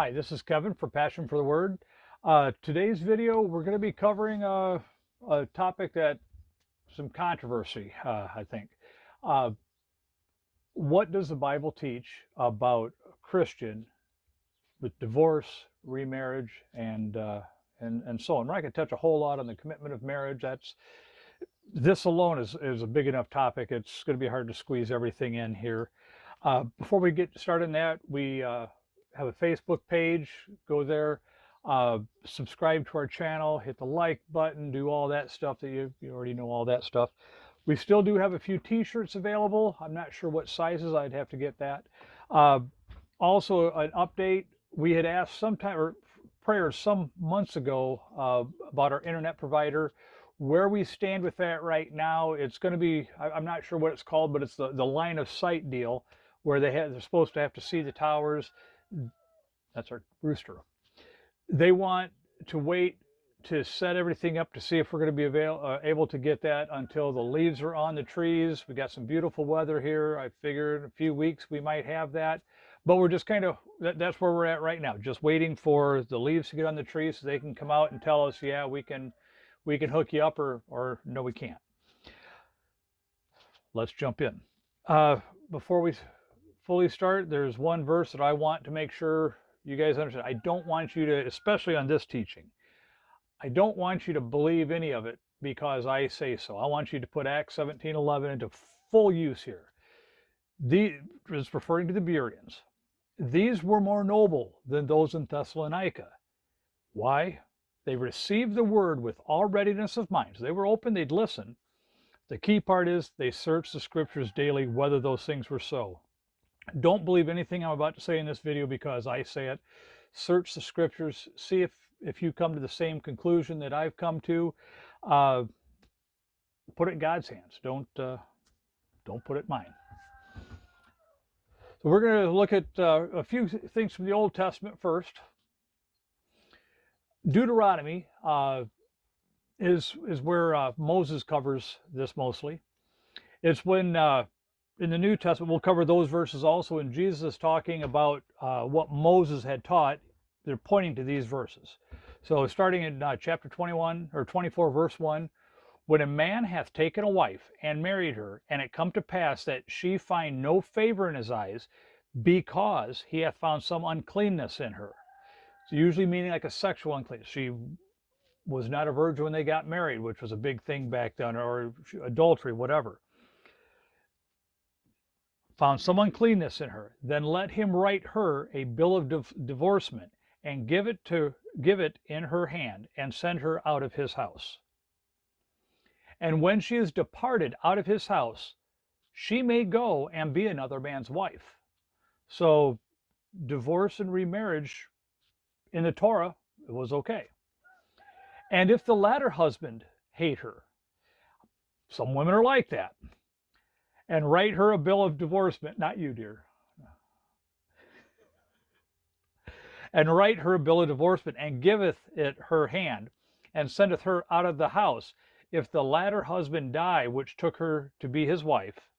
Hi, this is Kevin for Passion for the Word. Today's video, we're going to be covering a topic that some controversy, I think. Uh, what does the Bible teach about a Christian with divorce, remarriage, and so on? We're not going to touch a whole lot on the commitment of marriage. This alone is a big enough topic. It's going to be hard to squeeze everything in here. Before we get started on that, we have a Facebook page. Go there, subscribe to our channel, hit the like button, do all that stuff that you already know all that stuff. We still do have a few t-shirts available. I'm not sure what sizes. I'd have to get that. Also, an update. We had asked prayers some months ago about our internet provider. Where we stand with that right now, it's going to be, I'm not sure what it's called, but it's the line of sight deal, where they're supposed to have to see the towers. That's our rooster. They want to wait to set everything up to see if we're going to be able to get that until the leaves are on the trees. We got some beautiful weather here. I figured in a few weeks we might have that, but we're just kind of, that's where we're at right now, just waiting for the leaves to get on the trees so they can come out and tell us, yeah, we can hook you up, or no, we can't. Let's jump in. Before we fully start, there's one verse that I want to make sure you guys understand. I don't want you to, especially on this teaching, I don't want you to believe any of it because I say so. I want you to put Acts 17:11 into full use here. Is referring to the Bereans. These were more noble than those in Thessalonica. Why? They received the word with all readiness of mind. So they were open, they'd listen. The key part is they searched the scriptures daily whether those things were so. Don't believe anything I'm about to say in this video because I say it. Search the scriptures, see if you come to the same conclusion that I've come to. Put it in God's hands. Don't put it in mine. So we're going to look at a few things from the Old Testament first. Deuteronomy is where Moses covers this mostly. It's when in the New Testament we'll cover those verses also. When Jesus is talking about what Moses had taught, they're pointing to these verses. So starting in chapter 21 or 24, verse 1, when a man hath taken a wife and married her, and it come to pass that she find no favor in his eyes, because he hath found some uncleanness in her. So usually meaning like a sexual uncleanness. She was not a virgin when they got married, which was a big thing back then, or adultery, whatever. Found some uncleanness in her, then let him write her a bill of divorcement, and give it in her hand, and send her out of his house. And when she is departed out of his house, she may go and be another man's wife. So divorce and remarriage in the Torah, it was okay. And if the latter husband hate her, some women are like that, and write her a bill of divorcement, not you, dear, and write her a bill of divorcement, and giveth it her hand, and sendeth her out of the house, if the latter husband die, which took her to be his wife,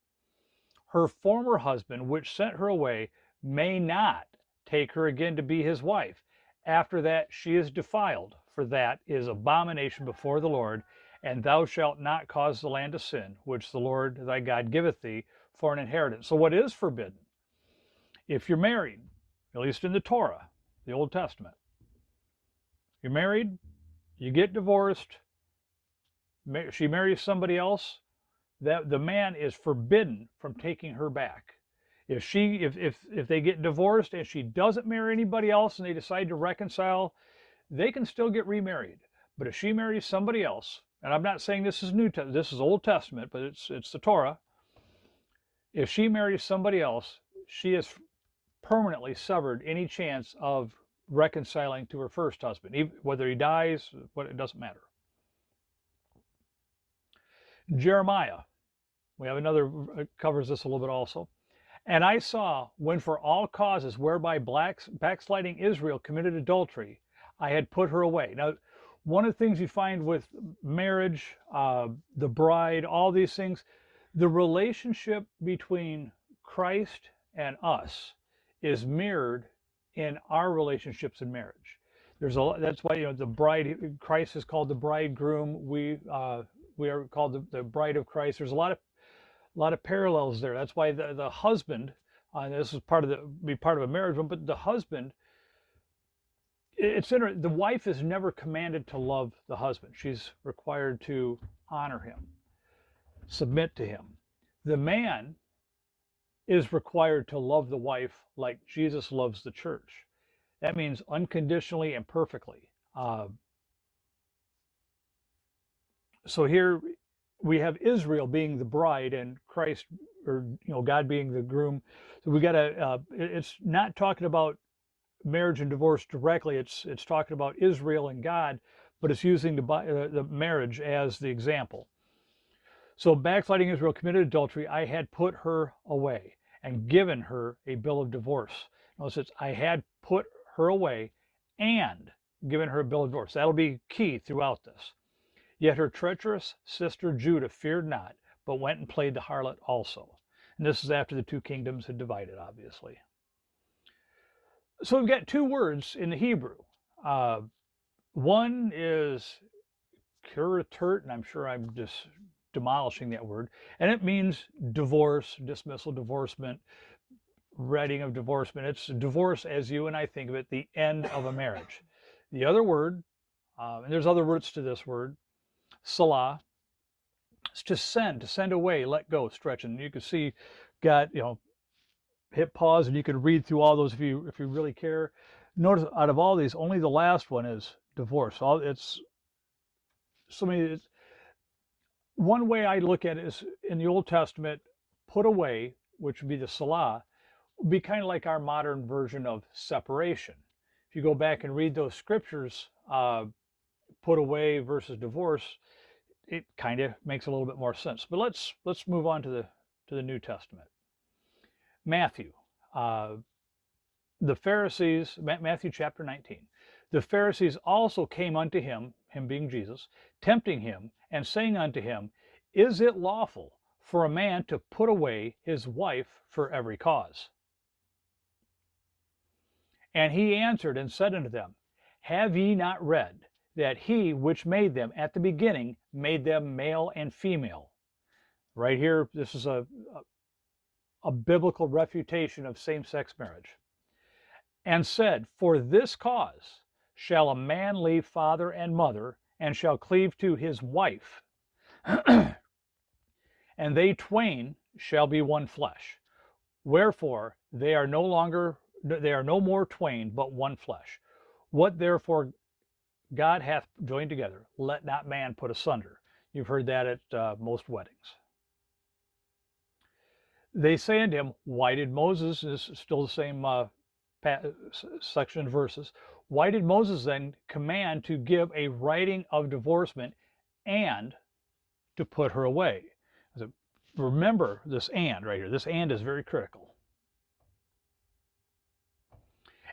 her former husband, which sent her away, may not take her again to be his wife. After that she is defiled, for that is abomination before the Lord, and thou shalt not cause the land to sin, which the Lord thy God giveth thee for an inheritance. So what is forbidden? If you're married, at least in the Torah, the Old Testament, you're married, you get divorced, she marries somebody else, that the man is forbidden from taking her back. If they get divorced and she doesn't marry anybody else and they decide to reconcile, they can still get remarried. But if she marries somebody else, and I'm not saying this is New Testament, this is Old Testament, but it's the Torah. If she marries somebody else, she has permanently severed any chance of reconciling to her first husband, even whether he dies, it doesn't matter. Jeremiah, we have another, covers this a little bit also. And I saw, when for all causes whereby backsliding Israel committed adultery, I had put her away. Now, one of the things you find with marriage, the bride, all these things, the relationship between Christ and us is mirrored in our relationships in marriage. That's why, the bride, Christ is called the bridegroom. We are called the bride of Christ. There's a lot of parallels there. That's why the husband, this is be part of a marriage one, but the husband, the wife is never commanded to love the husband. She's required to honor him, submit to him. The man is required to love the wife like Jesus loves the church. That means unconditionally and perfectly. So here we have Israel being the bride and Christ, or God being the groom. So we got to. It's not talking about marriage and divorce directly. It's talking about Israel and God, but it's using the marriage as the example. So backsliding Israel committed adultery. I had put her away and given her a bill of divorce. Notice I had put her away and given her a bill of divorce. That'll be key throughout this. Yet her treacherous sister Judah feared not, but went and played the harlot also. And this is after the two kingdoms had divided, obviously. So we've got two words in the Hebrew. One is kuratert, and I'm sure I'm just demolishing that word, and it means divorce, dismissal, divorcement, writing of divorcement. It's divorce as you and I think of it, the end of a marriage. The other word, and there's other roots to this word, salah, is to send away, let go, stretch. And you can see, hit pause, and you can read through all those if you really care. Notice out of all these, only the last one is divorce. One way I look at it is in the Old Testament, put away, which would be the salah, would be kind of like our modern version of separation. If you go back and read those scriptures, put away versus divorce, it kind of makes a little bit more sense. But let's move on to the New Testament. Matthew, the Pharisees, Matthew chapter 19. The Pharisees also came unto him being Jesus, tempting him, and saying unto him, Is it lawful for a man to put away his wife for every cause? And he answered and said unto them, Have ye not read that he which made them at the beginning made them male and female? Right here, this is a biblical refutation of same-sex marriage. And said, For this cause shall a man leave father and mother, and shall cleave to his wife, and they twain shall be one flesh. Wherefore they are no more twain, but one flesh. What therefore God hath joined together, let not man put asunder. You've heard that at most weddings. They say unto him, Why did Moses, this is still the same section of verses, why did Moses then command to give a writing of divorcement and to put her away? So remember this and right here. This and is very critical.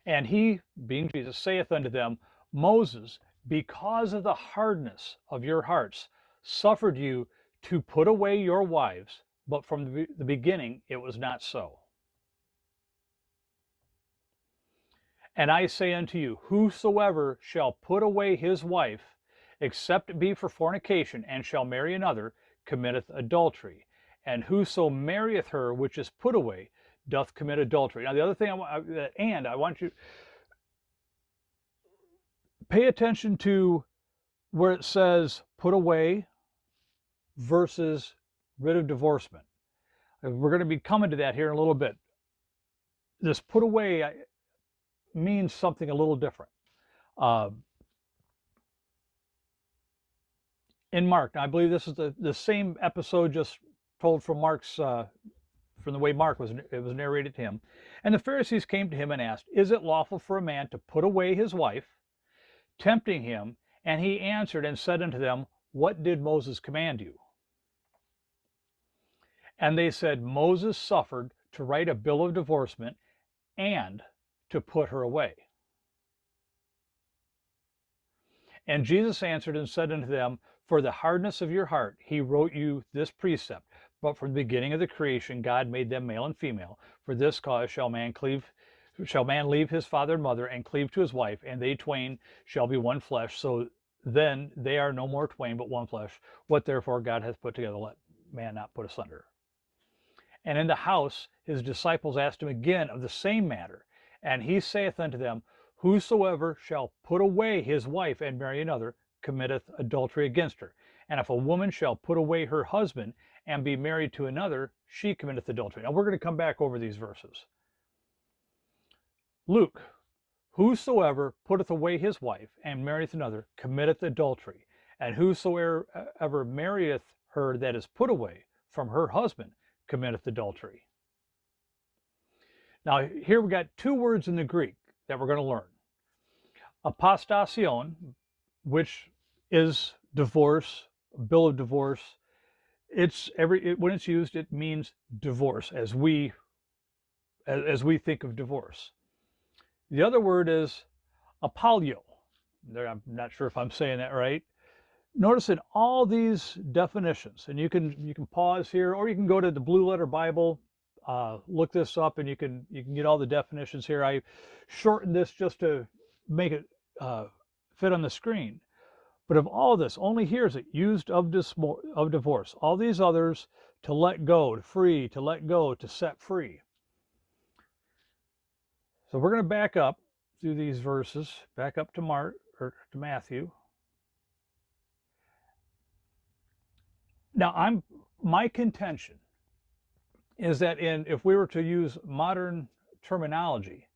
And he, being Jesus, saith unto them, Moses, because of the hardness of your hearts, suffered you to put away your wives, but from the beginning it was not so. And I say unto you, whosoever shall put away his wife, except it be for fornication, and shall marry another, committeth adultery. And whoso marrieth her which is put away, doth commit adultery. Now the other thing I want you to pay attention to where it says put away versus writ of divorcement. We're going to be coming to that here in a little bit. This put away means something a little different. In Mark, now I believe this is the same episode, just told from from the way Mark was narrated to him. And the Pharisees came to him and asked, Is it lawful for a man to put away his wife? Tempting him, and he answered and said unto them, What did Moses command you? And they said, Moses suffered to write a bill of divorcement and to put her away. And Jesus answered and said unto them, For the hardness of your heart he wrote you this precept. But from the beginning of the creation God made them male and female. For this cause shall man cleave shall man leave his father and mother and cleave to his wife, and they twain shall be one flesh. So then they are no more twain, but one flesh. What therefore God hath put together, let man not put asunder. And in the house his disciples asked him again of the same matter. And he saith unto them, whosoever shall put away his wife and marry another committeth adultery against her. And if a woman shall put away her husband and be married to another, she committeth adultery. Now we're going to come back over these verses. Luke, whosoever putteth away his wife and marrieth another committeth adultery. And whosoever marrieth her that is put away from her husband committeth adultery. Now here we got two words in the Greek that we're going to learn. Apostasion, which is divorce, bill of divorce. When it's used, it means divorce as we think of divorce. The other word is apalio. I'm not sure if I'm saying that right. Notice in all these definitions, and you can pause here, or you can go to the Blue Letter Bible, look this up, and you can get all the definitions here. I shortened this just to make it fit on the screen. But of all this, only here is it used of divorce. All these others, to let go, to free, to let go, to set free. So we're going to back up through these verses, back up to Matthew. Now, my contention is that if we were to use modern terminology,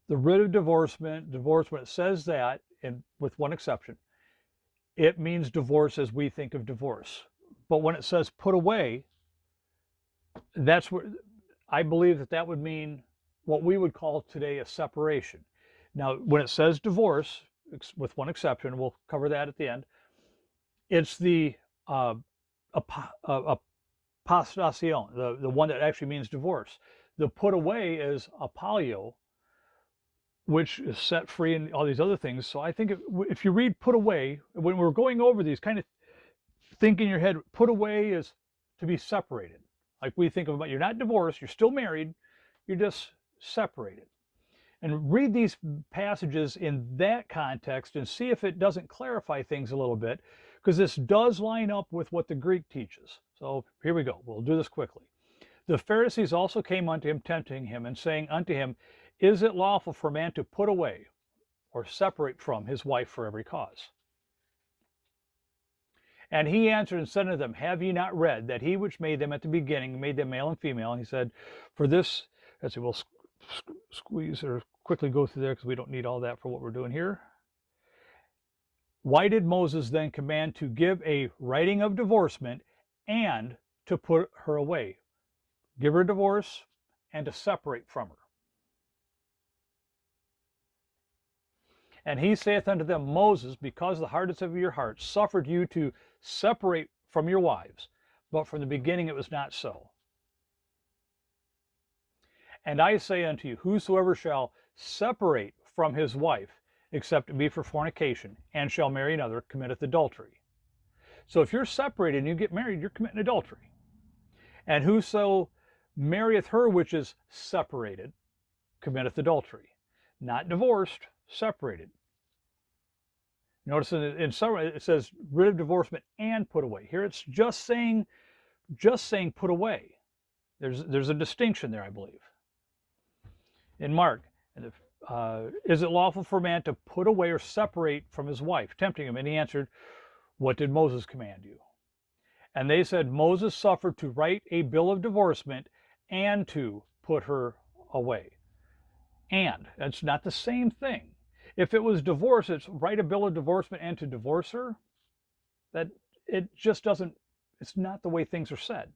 the writ of divorce, when it says that, and with one exception, it means divorce as we think of divorce. But when it says put away, that's where I believe that would mean what we would call today a separation. Now, when it says divorce, with one exception, we'll cover that at the end, it's the apostasion, the one that actually means divorce. The put away is apalio, which is set free and all these other things. So I think if you read put away, when we're going over these, kind of think in your head, put away is to be separated. Like we think about, you're not divorced, you're still married, you're just separated. And read these passages in that context and see if it doesn't clarify things a little bit, because this does line up with what the Greek teaches. So here we go. We'll do this quickly. The Pharisees also came unto him, tempting him, and saying unto him, is it lawful for a man to put away or separate from his wife for every cause? And he answered and said unto them, have ye not read that he which made them at the beginning made them male and female? And he said, for this, let's see, we'll squeeze or quickly go through there because we don't need all that for what we're doing here. Why did Moses then command to give a writing of divorcement and to put her away? Give her a divorce and to separate from her. And he saith unto them, Moses, because the hardness of your hearts, suffered you to separate from your wives, but from the beginning it was not so. And I say unto you, whosoever shall separate from his wife, except it be for fornication, and shall marry another, committeth adultery. So if you're separated and you get married, you're committing adultery. And whoso marrieth her which is separated, committeth adultery. Not divorced, separated. Notice in summary it says writ of divorcement and put away. Here it's just saying put away. There's a distinction there, I believe. In Mark, is it lawful for a man to put away or separate from his wife? Tempting him, and he answered, what did Moses command you? And they said, Moses suffered to write a bill of divorcement and to put her away. And it's not the same thing. If it was divorce, it's write a bill of divorcement and to divorce her. That it just doesn't, it's not the way things are said.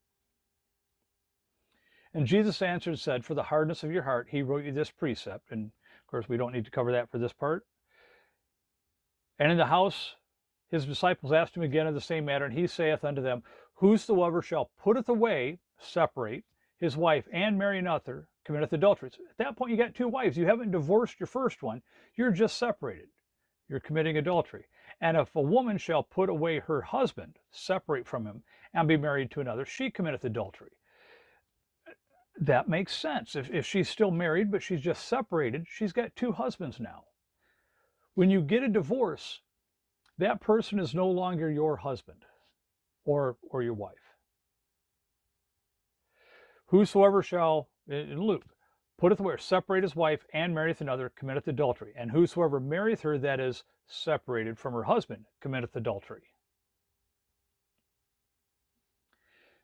And Jesus answered and said, for the hardness of your heart, he wrote you this precept. And of course, we don't need to cover that for this part. And in the house, his disciples asked him again of the same matter, and he saith unto them, whosoever shall putteth away, separate, his wife, and marry another, committeth adultery. At that point, you got two wives. You haven't divorced your first one. You're just separated. You're committing adultery. And if a woman shall put away her husband, separate from him, and be married to another, she committeth adultery. That makes sense. If she's still married, but she's just separated, she's got two husbands now. When you get a divorce, that person is no longer your husband or your wife. Whosoever shall, in Luke, putteth away, separate his wife, and marrieth another, committeth adultery. And whosoever marrieth her that is separated from her husband committeth adultery.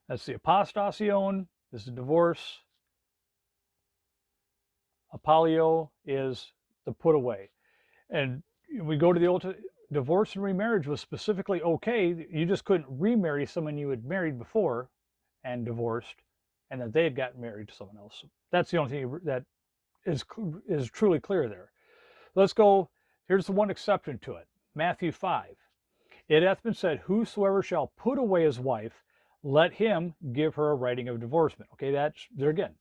That's the apostasion, is the divorce. Apolio is the put away. And we go to the Old divorce and remarriage was specifically okay. You just couldn't remarry someone you had married before and divorced, and that they had gotten married to someone else. That's the only thing that is truly clear there. Let's go. Here's the one exception to it. Matthew 5. It hath been said, whosoever shall put away his wife, let him give her a writing of divorcement. Okay, that's there again.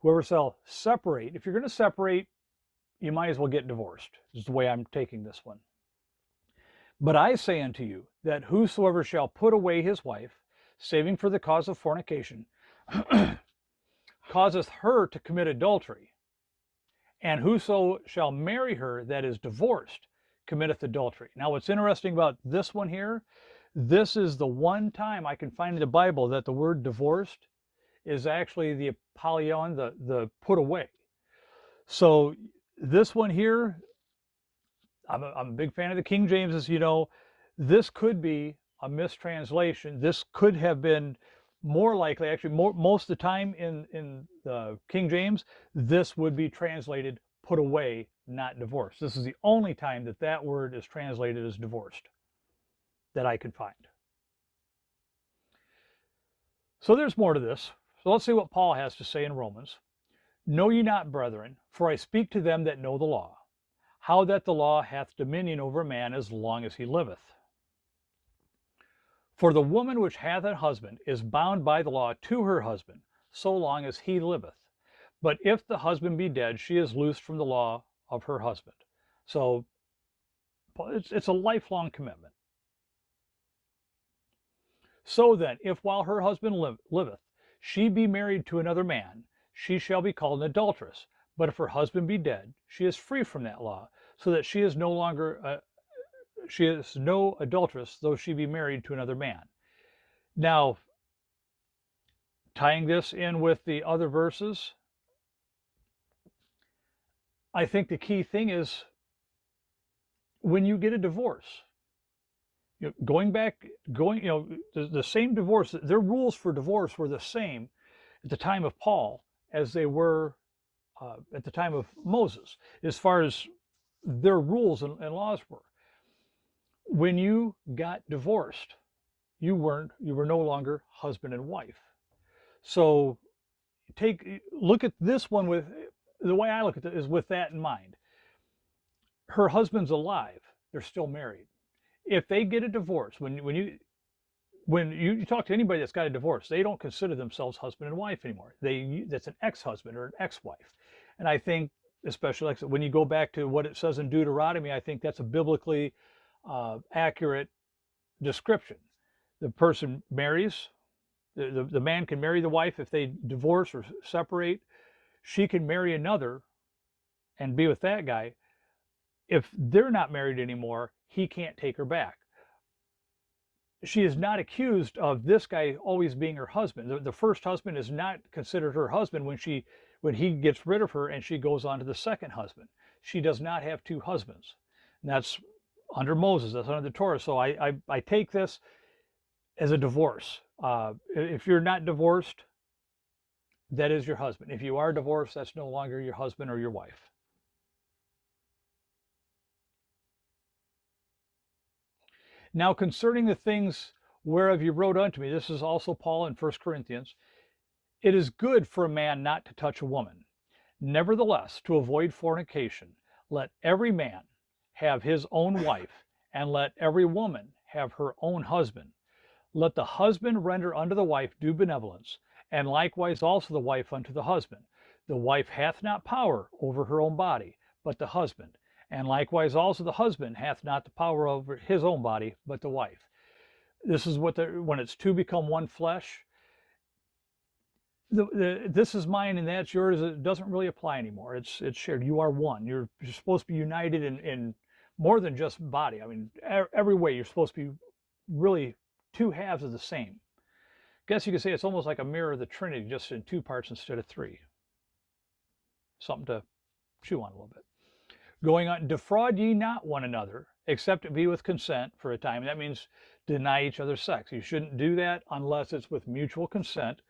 Whoever shall separate, if you're going to separate, you might as well get divorced, is the way I'm taking this one. But I say unto you, that whosoever shall put away his wife, saving for the cause of fornication, causeth her to commit adultery. And whoso shall marry her that is divorced, committeth adultery. Now, what's interesting about this one here, this is the one time I can find in the Bible that the word divorced is actually the apolion, the put away. So this one here, I'm a big fan of the King James, as you know. This could be a mistranslation. This could have been more likely, actually, most of the time in the King James, this would be translated put away, not divorced. This is the only time that that word is translated as divorced that I could find. So there's more to this. So let's see what Paul has to say in Romans. Know ye not, brethren, for I speak to them that know the law, how that the law hath dominion over a man as long as he liveth. For the woman which hath a husband is bound by the law to her husband, so long as he liveth. But if the husband be dead, she is loosed from the law of her husband. So it's a lifelong commitment. So then, if while her husband liveth, she be married to another man, she shall be called an adulteress. But if her husband be dead, she is free from that law, so that she is no longer she is no adulteress, though she be married to another man. Now, tying this in with the other verses, I think the key thing is when you get a divorce, the same divorce, their rules for divorce were the same at the time of Paul as they were at the time of Moses, as far as their rules and laws were. When you got divorced, you were no longer husband and wife. So look at this one with the way I look at it is with that in mind. Her husband's alive, they're still married. If they get a divorce, when you talk to anybody that's got a divorce, they don't consider themselves husband and wife anymore. That's an ex-husband or an ex-wife. And I think, especially like when you go back to what it says in Deuteronomy, I think that's a biblically accurate description. The person marries, the man can marry the wife if they divorce or separate. She can marry another and be with that guy. If they're not married anymore, he can't take her back. She is not accused of this guy always being her husband. The first husband is not considered her husband when he gets rid of her and she goes on to the second husband. She does not have two husbands. And that's under Moses, that's under the Torah. So I take this as a divorce. If you're not divorced, that is your husband. If you are divorced, that's no longer your husband or your wife. Now concerning the things whereof you wrote unto me, this is also Paul in 1 Corinthians, it is good for a man not to touch a woman. Nevertheless, to avoid fornication, let every man have his own wife, and let every woman have her own husband. Let the husband render unto the wife due benevolence, and likewise also the wife unto the husband. The wife hath not power over her own body, but the husband. And likewise also the husband hath not the power over his own body, but the wife. This is when it's two become one flesh. this is mine and that's yours, it doesn't really apply anymore. It's shared. You are one. You're supposed to be united in more than just body. I mean, every way you're supposed to be really two halves of the same. Guess you could say it's almost like a mirror of the Trinity, just in two parts instead of three. Something to chew on a little bit. Going on, defraud ye not one another, except it be with consent for a time. That means deny each other sex. You shouldn't do that unless it's with mutual consent,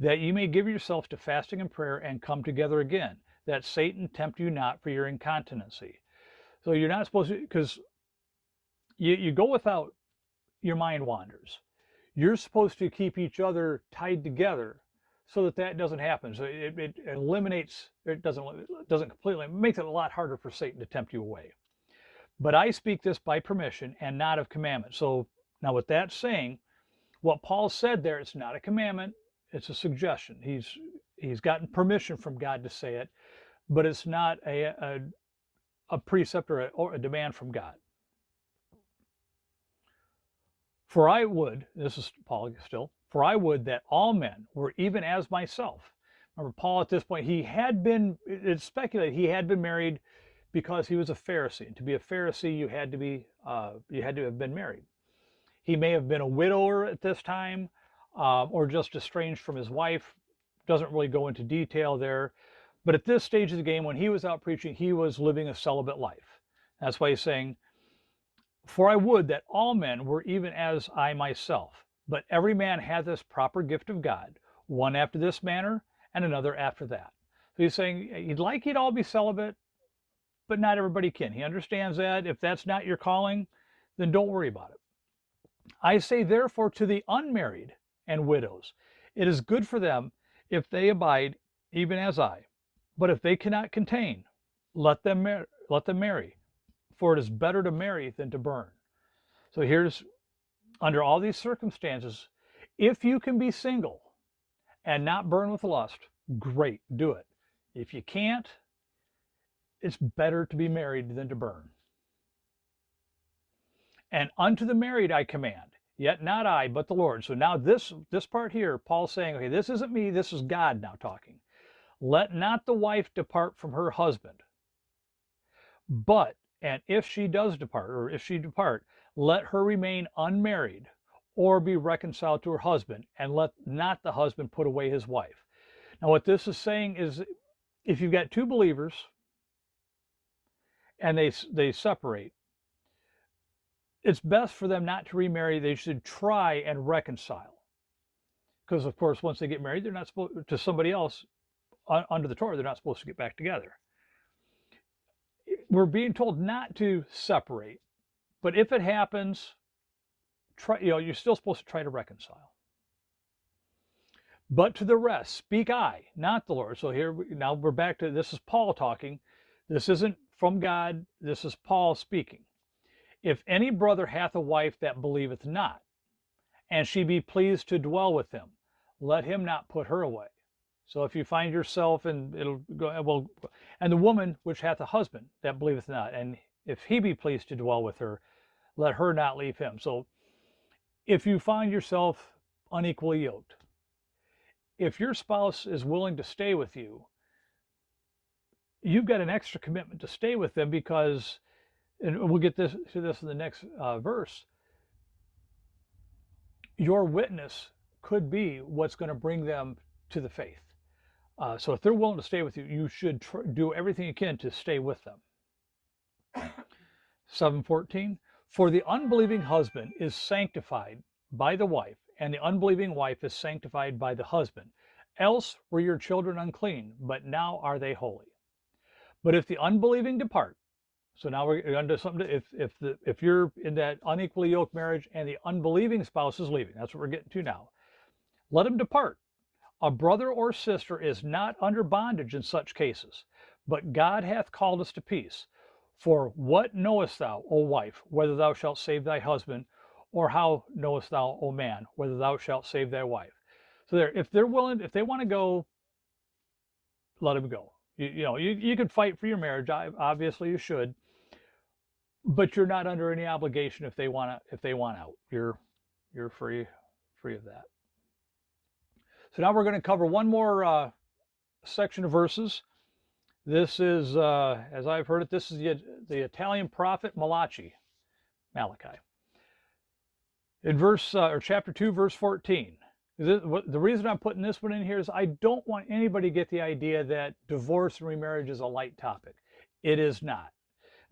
that ye may give yourself to fasting and prayer and come together again, that Satan tempt you not for your incontinency. So you're not supposed to, because you go without, your mind wanders. You're supposed to keep each other tied together so that that doesn't happen. So it eliminates, it doesn't completely, it makes it a lot harder for Satan to tempt you away. But I speak this by permission and not of commandment. So now with that saying, what Paul said there, it's not a commandment, it's a suggestion. He's gotten permission from God to say it, but it's not a precept or a demand from God. For I would, this is Paul still, for I would that all men were even as myself. Remember, Paul at this point, it's speculated he had been married because he was a Pharisee. And to be a Pharisee, you had to have been married. He may have been a widower at this time, or just estranged from his wife. Doesn't really go into detail there. But at this stage of the game, when he was out preaching, he was living a celibate life. That's why he's saying, for I would that all men were even as I myself, but every man hath this proper gift of God, one after this manner, and another after that. So he's saying he'd like you to all be celibate, but not everybody can. He understands that. If that's not your calling, then don't worry about it. I say therefore to the unmarried and widows, it is good for them if they abide even as I. But if they cannot contain, let them marry, for it is better to marry than to burn. So here's, under all these circumstances, if you can be single and not burn with lust, great, do it. If you can't, it's better to be married than to burn. And unto the married I command, yet not I, but the Lord. So now this part here, Paul's saying, okay, this isn't me, this is God now talking. Let not the wife depart from her husband, but, and if she does depart, or if she depart, let her remain unmarried, or be reconciled to her husband, and let not the husband put away his wife. Now what this is saying is, if you've got two believers, and they separate, it's best for them not to remarry. They should try and reconcile. Because of course, once they get married, they're not supposed to somebody else under the Torah, they're not supposed to get back together. We're being told not to separate, but if it happens, you're still supposed to try to reconcile. But to the rest speak I, not the Lord. So here now we're back to, this is Paul talking. This isn't from God. This is Paul speaking. If any brother hath a wife that believeth not, and she be pleased to dwell with him, let him not put her away. So if you find yourself, and it'll go, well, and the woman which hath a husband that believeth not, and if he be pleased to dwell with her, let her not leave him. So if you find yourself unequally yoked, if your spouse is willing to stay with you, you've got an extra commitment to stay with them, because, and we'll get to this in the next verse, your witness could be what's going to bring them to the faith. So if they're willing to stay with you, you should do everything you can to stay with them. 7:14, for the unbelieving husband is sanctified by the wife, and the unbelieving wife is sanctified by the husband. Else were your children unclean, but now are they holy. But if the unbelieving depart, so now we're under something, if you're in that unequally yoked marriage and the unbelieving spouse is leaving, that's what we're getting to now, let him depart. A brother or sister is not under bondage in such cases, but God hath called us to peace. For what knowest thou, O wife, whether thou shalt save thy husband, or how knowest thou, O man, whether thou shalt save thy wife? So there, if they're willing, if they want to go, let them go. You can fight for your marriage. Obviously, you should, but you're not under any obligation if they want out. You're free of that. So now we're going to cover one more section of verses. This is, as I've heard it, this is the Italian prophet Malachi. In chapter 2, verse 14. The reason I'm putting this one in here is I don't want anybody to get the idea that divorce and remarriage is a light topic. It is not.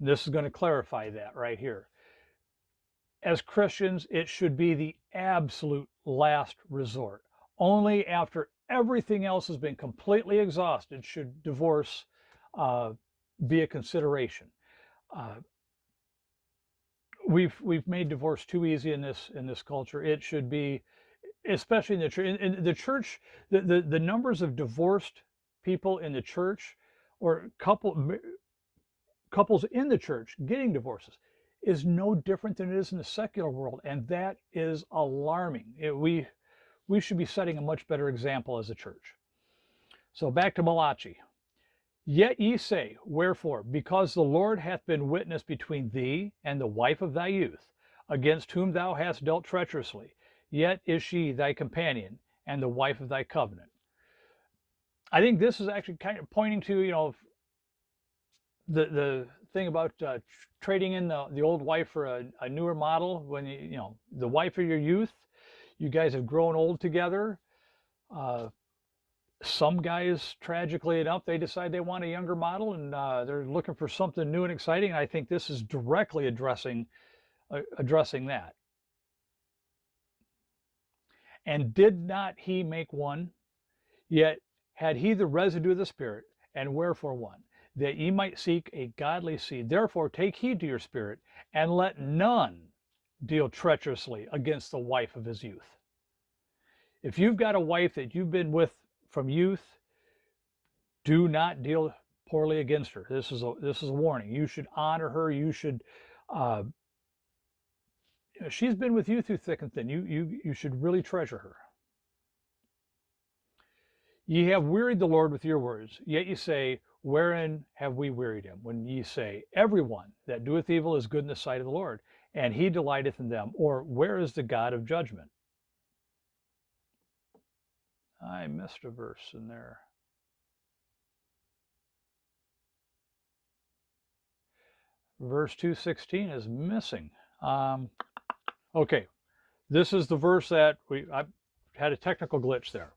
And this is going to clarify that right here. As Christians, it should be the absolute last resort. Only after everything else has been completely exhausted should divorce be a consideration. We've made divorce too easy in this culture. It should be, especially in the church. In the church, the numbers of divorced people in the church, or couples in the church getting divorces, is no different than it is in the secular world, and that is alarming. We should be setting a much better example as a church. So back to Malachi. Yet ye say, wherefore? Because the Lord hath been witness between thee and the wife of thy youth, against whom thou hast dealt treacherously. Yet is she thy companion and the wife of thy covenant. I think this is actually kind of pointing to, the thing about trading in the old wife for a newer model. When the wife of your youth, you guys have grown old together. Some guys, tragically enough, they decide they want a younger model, and they're looking for something new and exciting. And I think this is directly addressing that. And did not he make one? Yet had he the residue of the Spirit, and wherefore one? That ye might seek a godly seed. Therefore take heed to your spirit, and let none deal treacherously against the wife of his youth. If you've got a wife that you've been with from youth, do not deal poorly against her. This is a warning. You should honor her. You should. She's been with you through thick and thin. You should really treasure her. Ye have wearied the Lord with your words, yet ye say, wherein have we wearied him? When ye say, everyone that doeth evil is good in the sight of the Lord, and he delighteth in them. Or where is the God of judgment? I missed a verse in there. Verse 2:16 is missing. Okay, this is the verse that I had a technical glitch there.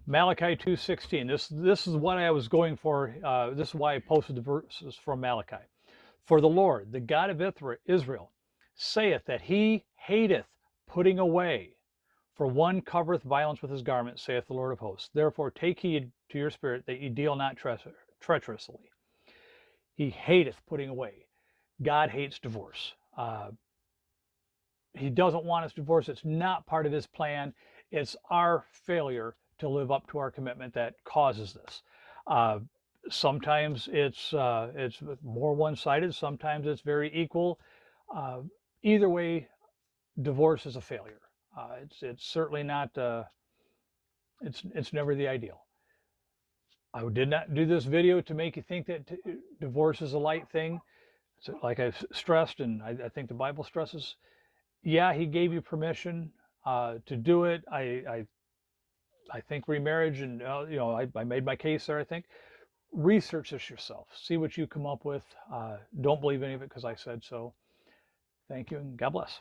Malachi 2:16. This is what I was going for. This is why I posted the verses from Malachi. For the Lord, the God of Israel, saith that he hateth putting away. For one covereth violence with his garment, saith the Lord of hosts. Therefore take heed to your spirit that ye deal not treacherously. He hateth putting away. God hates divorce. He doesn't want us divorced. It's not part of his plan. It's our failure to live up to our commitment that causes this. Sometimes it's more one-sided. Sometimes it's very equal. Either way, divorce is a failure. It's certainly not. It's never the ideal. I did not do this video to make you think that divorce is a light thing. So, like I've stressed, and I think the Bible stresses, yeah, he gave you permission to do it. I think remarriage, and I made my case there. I think research this yourself. See what you come up with. Don't believe any of it because I said so. Thank you, and God bless.